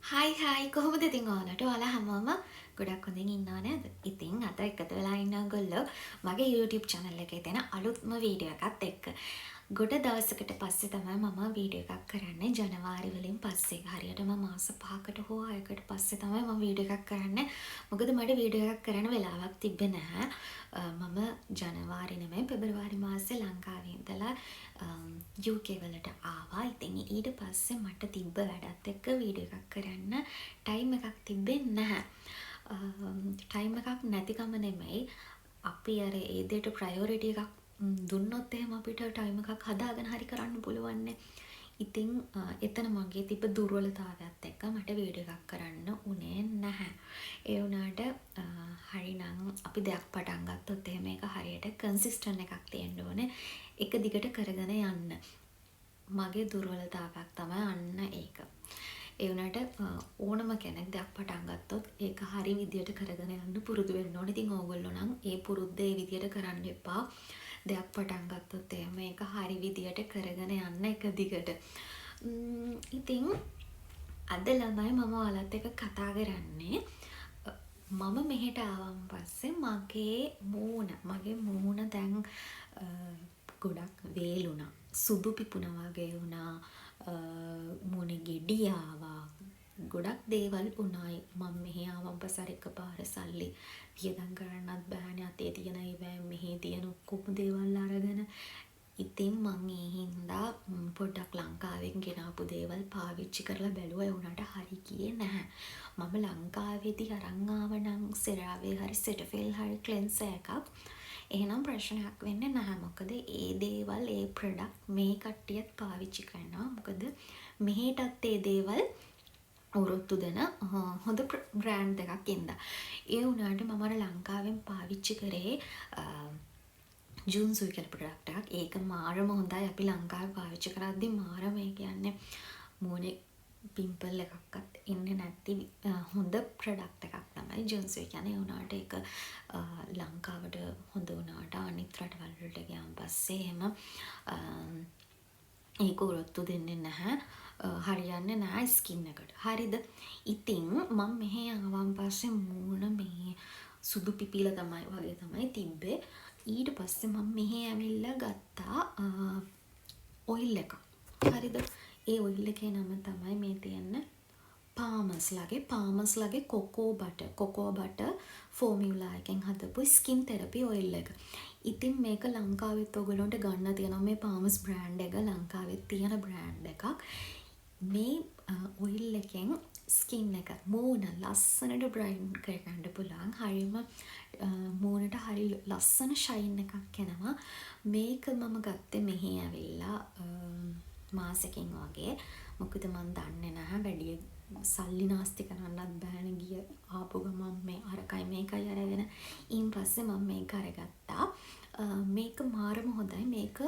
හයි කොහොමද ඉතින් ඔයාලා හැමෝම ගොඩක් හොඳින් ඉන්නව නේද? ඉතින් අද එකතු වෙලා ඉන්න ඔයගොල්ලෝ මගේ YouTube channel එකේ තියෙන අලුත්ම වීඩියෝ එකත් එක්ක. ගොඩ දවසකට පස්සේ තමයි මම වීඩියෝ එකක් කරන්නේ ජනවාරි වලින් පස්සේ. හරියටම මාස 5කට හෝ 6කට පස්සේ තමයි මම වීඩියෝ එකක් කරන්නේ. මොකද මට වීඩියෝ එකක් කරන්න වෙලාවක් තිබ්බේ නැහැ. මම ජනවාරි නෙමෙයි පෙබරවාරි මාසේ ලංකාවේ ඉඳලා UK වලට ආවා. ඉතින් ඊට පස්සේ මට තිබ්බ වැඩත් එක්ක වීඩියෝ එකක් කරන්න ටයිම් එකක් තිබෙන්නේ නැහැ. ටයිම් එකක් නැතිකම නෙමෙයි. අපි අර ඒ දෙයට ප්‍රයොරිටි එකක් දුන්නොත් එහෙම අපිට ටයිම් එකක් හදාගෙන හරි කරන්න පුළුවන් නේ. ඉතින් එතන මගේ තිබ්බ දුර්වලතාවයත් එක්ක මට වීඩියෝ එකක් කරන්න උනේ නැහැ. ඒ වුණාට හරිනම් අපි දෙයක් පටන් ගත්තොත් එහෙම ඒක හරියට කන්සිස්ටන්ට් එකක් තියෙන්න ඕනේ. එක දිගට කරගෙන යන්න. මගේ දුර්වලතාවයක් තමයි අන්න ඒක. ඒ වුණාට ඕනම කෙනෙක් දෙයක් පටන් ගත්තොත් ඒක හරි විදියට කරගෙන යන්න පුරුදු වෙන්න ඕනේ. ඉතින් ඕගොල්ලෝ නම් ඒ පුරුද්ද ඒ විදියට කරන්න එපා. දෙයක් පටන් ගත්තොත් එහෙම ඒක හරි විදියට කරගෙන යන්න එක දිගට. ඉතින් අද ළමයි මම ඔයාලත් එක්ක කතා කරන්නේ මම මෙහෙට ආවන් පස්සේ මගේ මූණ දැන් ගොඩක් වේලුණා. සුදු පිපුණා වගේ වුණා. මූණේ ගෙඩි ආවා. ගොඩක් දේවල් වුණායි. මම මෙහි ආවන් පස්සේ එකපාර සල්ලි වියදම් කරන්නත් බෑනේ. අතේ තියෙන ඒවා මෙහි තියෙන ඔක්කොම දේවල් අරගෙන. ඉතින් මං ඒ හින්දා පොඩ්ඩක් ලංකාවෙන් ගෙනාපු දේවල් පාවිච්චි කරලා බැලුවා. ඒ වුණාට හරි ගියේ නැහැ. මම ලංකාවේදී අරන් ආවනම් සෙරාවේ හරි සෙටෆිල් හරි ක්ලෙන්සර් එකක්. එහෙනම් ප්‍රශ්නයක් වෙන්නේ නැහැ. මොකද ඒ දේවල් ඒ ප්‍රොඩක්ට් මේ කට්ටියත් පාවිච්චි කරනවා. මොකද මෙහෙටත් ඒ දේවල් උරොත්තු දෙන හොඳ බ්‍රෑන්ඩ් එකක් ඉඳලා. ඒ වුණාට මම අර ලංකාවෙන් පාවිච්චි කරේ ජූන්සුයි කියලා ප්‍රොඩක්ට් එකක්. ඒක මාරම හොඳයි. අපි ලංකාවේ පාවිච්චි කරද්දි මාරම ඒ කියන්නේ මූණේ පිම්පල් එකක්වත් එන්නේ නැති හොඳ ප්‍රොඩක්ට් එකක් තමයි ජූන්සුයි කියන්නේ. ඒ වුණාට ඒක ලංකාවට හොඳ වුණාට අනිත් රටවල් වලට ගියාන් පස්සේ එහෙම ඒක උරොත්තු දෙන්නේ නැහැ. හරියන්නේ නැහැ ස්කින් එකට. හරිද? ඉතින් මම මෙහෙ ආවන් පස්සේ මූණ මේ සුදු පිපිලා තමයි තිබ්බේ. ඊට පස්සේ මම මෙහෙ ඇවිල්ලා ගත්තා ඔයිල් එකක්. හරිද? ඒ ඔයිල් එකේ නම තමයි මේ තියෙන පාමස්ලගේ කොකෝ බටර් ෆෝමියුලා එකෙන් හදපු ස්කින් තෙරපි ඔයිල් එක. ඉතින් මේක ලංකාවෙත් ඔයගොල්ලන්ට ගන්න තියෙනවා. මේ පාමස් බ්‍රෑන්ඩ් එක ලංකාවෙත් තියෙන බ්‍රෑන්ඩ් එකක්. මේ ඔයිල් එකෙන් ස්කින් එක මූණ ලස්සනට බ්‍රයිටන් කරගන්න පුළුවන්. හරිම මූණට හරි ලස්සන ෂයින් එකක් එනවා. මේක මම ගත්තේ මෙහි ඇවිල්ලා මාසෙකින් වගේ. මොකද මම දන්නේ නැහැ වැඩි සල්ලි නාස්ති කරන්නත් බෑනේ. ගිය ආපු ගමන් මේ අරකයි මේකයි අරගෙන ඊන් පස්සේ මම මේක අරගත්තා. මේක මාරම හොඳයි. මේක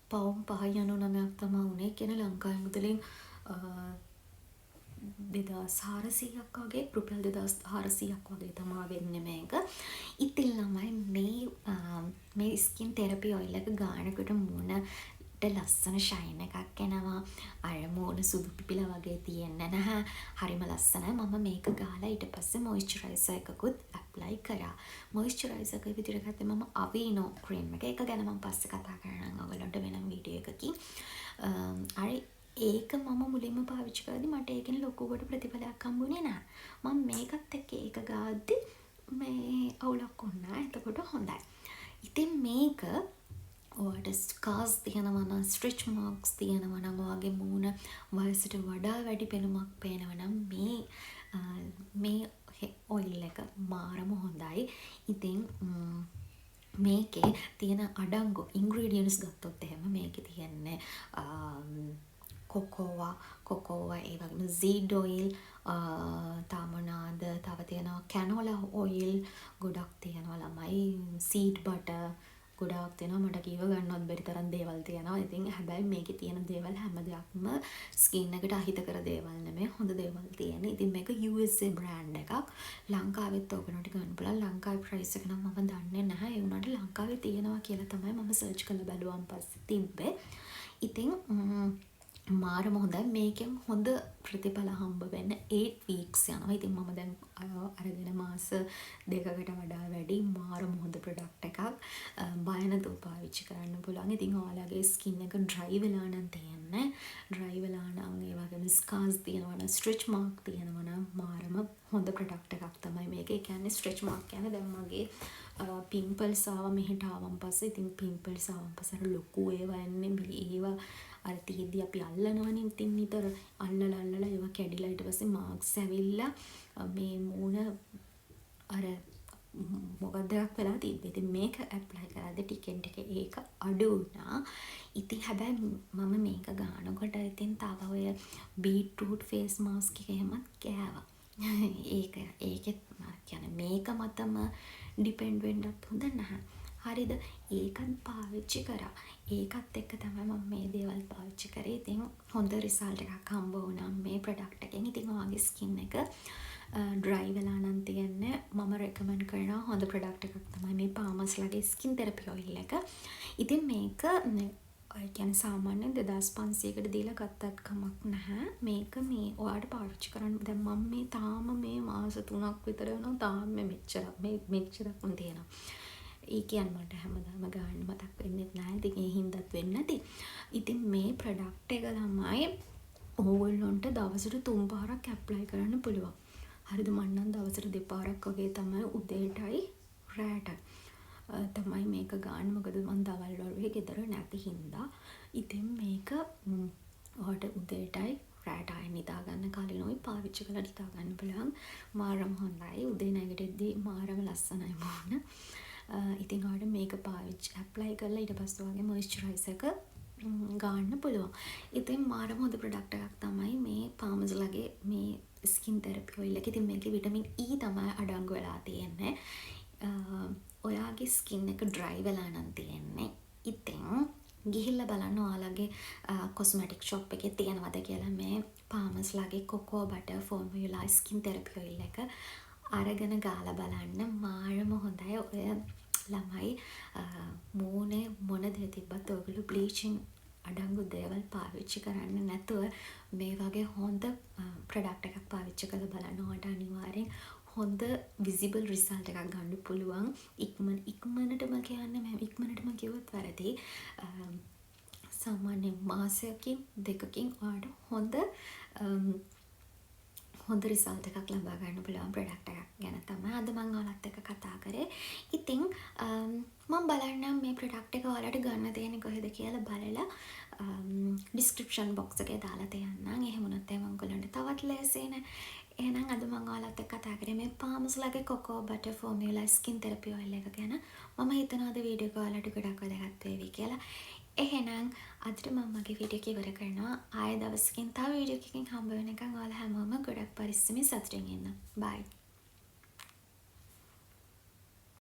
පවුම් 5.99ක් තමයි උනේ කියන ලංකාවේ මුදලින් 2400ක් වගේ රුපියල් 2400ක් වගේ තමයි වෙන්නේ මේක. ඉතින් ළමයි මේ ස්කින් තෙරපි ඔයිල් එක ගානකට මූණට ලස්සන ෂයින් එකක් එනවා. අර මූණ සුදු පිපිලා වගේ තියෙන්නේ නැහැ. හරිම ලස්සනයි. මම මේක ගාලා ඊට පස්සේ මොයිස්චරයිසර් එකකුත් ඇප්ලයි කරා. මොයිස්චරයිසර් එක විදිහට ගත්තේ මම අවීනෝ ක්‍රීම් එක. ඒක ගැන මම පස්සේ කතා කරන්නම් ඔයගලන්ට වෙනම වීඩියෝ එකකින්. ඒක මම මුලින්ම පාවිච්චි කරද්දි මට ඒකෙන් ලොකුවට ප්‍රතිඵලයක් හම්බුනේ නැහැ. මම මේකත් එක්ක ඒක ගාද්දි මේ අවුලක් වුණා. එතකොට හොඳයි. ඉතින් මේක ඔයාට ස්කාර්ස් තියෙනවා නම් ස්ට්‍රෙච් මාර්ක්ස් තියෙනවා නම් ඔයාගේ මූණ වයසට වඩා වැඩි පෙනුමක් පේනවා නම් මේ ඔයිල් එක මාරම හොඳයි. ඉතින් මේකේ තියෙන අඩංගු ඉන්ග්‍රීඩියන්ට්ස් ගත්තොත් එහෙම මේකේ තියෙන්නේ කොකෝවා ඒ වගේම සීඩ් ඔයිල් තව තියෙනවා කැනෝලා ඔයිල් ගොඩක් තියෙනවා ළමයි. සීඩ් බටර් ගොඩාක් තියෙනවා. මට කීව ගන්නවත් බැරි තරම් දේවල් තියෙනවා. ඉතින් හැබැයි මේකේ තියෙන දේවල් හැම දෙයක්ම ස්කින් එකට අහිත කර දේවල් නෙමෙයි. හොඳ දේවල් තියෙන. ඉතින් මේක USA බ්‍රෑන්ඩ් එකක්. ලංකාවෙත් ඔයගොල්ලන්ට ගන්න පුළුවන්. ලංකාවේ ප්‍රයිස් එක නම් මම දන්නේ නැහැ. ඒ වුණාට ලංකාවේ තියෙනවා කියලා තමයි මම සර්ච් කරලා බැලුවාන් පස්සේ තිබ්බේ. ඉතින් මාරම හොඳයි. මේකෙන් හොඳ ප්‍රතිඵල හම්බ වෙන්න 8 weeks යනවා. ඉතින් මම දැන් අරගෙන මාස 2කට වඩා වැඩි මාරම හොඳ ප්‍රොඩක්ට් එකක්. බය නැතුව පාවිච්චි කරන්න පුළුවන්. ඉතින් ඔයාලගේ ස්කින් එක ඩ්‍රයි වෙලා නම් තියෙන්නේ. ඩ්‍රයි වෙලා නම් ඒ වගේම ස්කාර්ස් තියෙනවා නම් ස්ට්‍රෙච් මාර්ක් තියෙනවා නම් මාරම හොඳ ප්‍රොඩක්ට් එකක් තමයි මේක. ඒ කියන්නේ ස්ට්‍රෙච් මාර්ක් කියන්නේ දැන් මගේ පිම්පල්ස් ආවා මෙහෙට ආවන් පස්සේ ඉතින් පිම්පල්ස් ආවන් පස්සේ අර ලොකු ඒවා එන්නේ ඒවා අර තියෙද්දි අපි අල්ලනවනේ ඉතින් නිතර අල්ලලා ඒවා කැඩිලා ඊට පස්සේ මාක්ස් ඇවිල්ලා මේ මූණ අර මොකක්ද එකක් වෙලා තිබ්බේ. ඉතින් මේක ඇප්ලයි කරද්දී ටිකෙන් ටික ඒක අඩු වුණා. ඉතින් හැබැයි මම මේක ගන්නකොට ඉතින් තව ඔය බීට්රූට් ෆේස් මාස්ක් එක එහෙමත් ගෑවා. ඒකෙත් කියන්නේ මේක මතම ඩිපෙන්ඩ් වෙන්නත් හොඳ නැහැ. හරිද? ඒකත් පාවිච්චි කරා. ඒකත් එක්ක තමයි මම මේ දේවල් පාවිච්චි කරේ. ඉතින් හොඳ රිසල්ට් එකක් හම්බ වුණා මේ ප්‍රොඩක්ට් එකෙන්. ඉතින් ඔයාගේ ස්කින් එක ඩ්‍රයි වෙලා නම් තියෙන්නේ මම රෙකමන්ඩ් කරනවා හොඳ ප්‍රොඩක්ට් එකක් තමයි මේ පාමස්ලාගේ ස්කින් තෙරපි ඔයිල් එක. ඉතින් මේක ඔය කියන්නේ සාමාන්‍යයෙන් 2500කට දීලා ගත්තත් කමක් නැහැ. මේක මේ ඔයාලට පාවිච්චි කරන්න දැන් මම මේ තාම මේ මාස 3ක් විතර වෙනවා තාම මෙච්චරක් තියෙනවා. ඒ කියන්නේ මට හැමදාම ගන්න මතක් වෙන්නේ නැහැ. ඉතින් ඒ හින්දාත් වෙන්නේ නැති. ඉතින් මේ ප්‍රොඩක්ට් එක තමයි ඕගොල්ලන්ට දවසට 3 පාරක් ඇප්ලයි කරන්න පුළුවන්. හරිද? මම නම් දවසට 2 පාරක් වගේ තමයි උදේටයි රෑටයි. තමයි මේක ගන්න. මොකද මම දවල් වරුවේ ගෙදර නැති හින්දා. ඉතින් මේක ඔයාලට උදේටයි රෑටයි නිදා ගන්න කලිනුයි පාවිච්චි කරලා නිදා ගන්න පුළුවන්. මාරම හොඳයි. උදේ නැගිටිද්දී මාරම ලස්සනයි මූණ. ඉතින් ඔයාලට මේක පාවිච්චි ඇප්ලයි කරලා ඊට පස්සේ ඔයාගේ මොයිස්චරයිසර් එක ගන්න පුළුවන්. ඉතින් මාරම හොඳ ප්‍රොඩක්ට් එකක් තමයි මේ පාමස්ලාගේ මේ ස්කින් තෙරපි ඔයිල් එක. ඉතින් මේකේ විටමින් E තමයි අඩංගු වෙලා තියෙන්නේ. ඔයාගේ ස්කින් එක ඩ්‍රයි වෙලා නම් තියෙන්නේ. ඉතින් ගිහිල්ලා බලන්න ඔයාලගේ කොස්මැටික් ෂොප් එකේ තියෙනවද කියලා මේ පාමස්ලාගේ කොකෝ බටර් ෆෝමියුලා ස්කින් තෙරපි ඔයිල් එක අරගෙන ගාලා බලන්න. මාරම හොඳයි. ඔය ළමයි මූණේ මොන දේ තිබ්බත් ඔයගොල්ලෝ බ්ලීචින් අඩංගු දේවල් පාවිච්චි කරන්න නැතුව මේ වගේ හොඳ ප්‍රොඩක්ට් එකක් පාවිච්චි කරලා බලන්න. ඔයාලට අනිවාර්යෙන් හොඳ විසිබල් රිසල්ට් එකක් ගන්න පුළුවන්. ඉක්මනටම කියන්නේ මම ඉක්මනටම කිව්වොත් වැරදි. සාමාන්‍ය මාසයකින් දෙකකින් ඔයාලට හොඳ රිසල්ට් එකක් ලබා ගන්න පුළුවන් ප්‍රොඩක්ට් එකක් ගැන තමයි අද මම ඔයාලත් එක්ක කතා කරේ. ඉතින් මම බලන්නම් මේ ප්‍රොඩක්ට් එක ඔයාලට ගන්න තියෙන්නේ කොහෙද කියලා බලලා ඩිස්ක්‍රිප්ෂන් බොක්ස් එකේ දාලා තියන්නම්. එහෙම වුණොත් එහම ඔයගොල්ලන්ට තවත් ලේසියිනේ. එහෙනම් අද මම ඔයාලත් එක්ක කතා කරේ මේ පාමස්ලාගේ කොකෝ බටර් ෆෝමියුලා ස්කින් තෙරපි ඔයිල් එක ගැන. මම හිතනවා අද වීඩියෝ එක ඔයාලට ගොඩක් වැදගත් වේවි කියලා. එහෙනම් අදට මම මගේ වීඩියෝ එක ඉවර කරනවා. ආයෙ දවසකින් තව වීඩියෝ එකකින් හම්බ වෙනකන් ඔයාලා හැමෝම ගොඩක් පරිස්සමින් සතුටින් ඉන්න. බයි.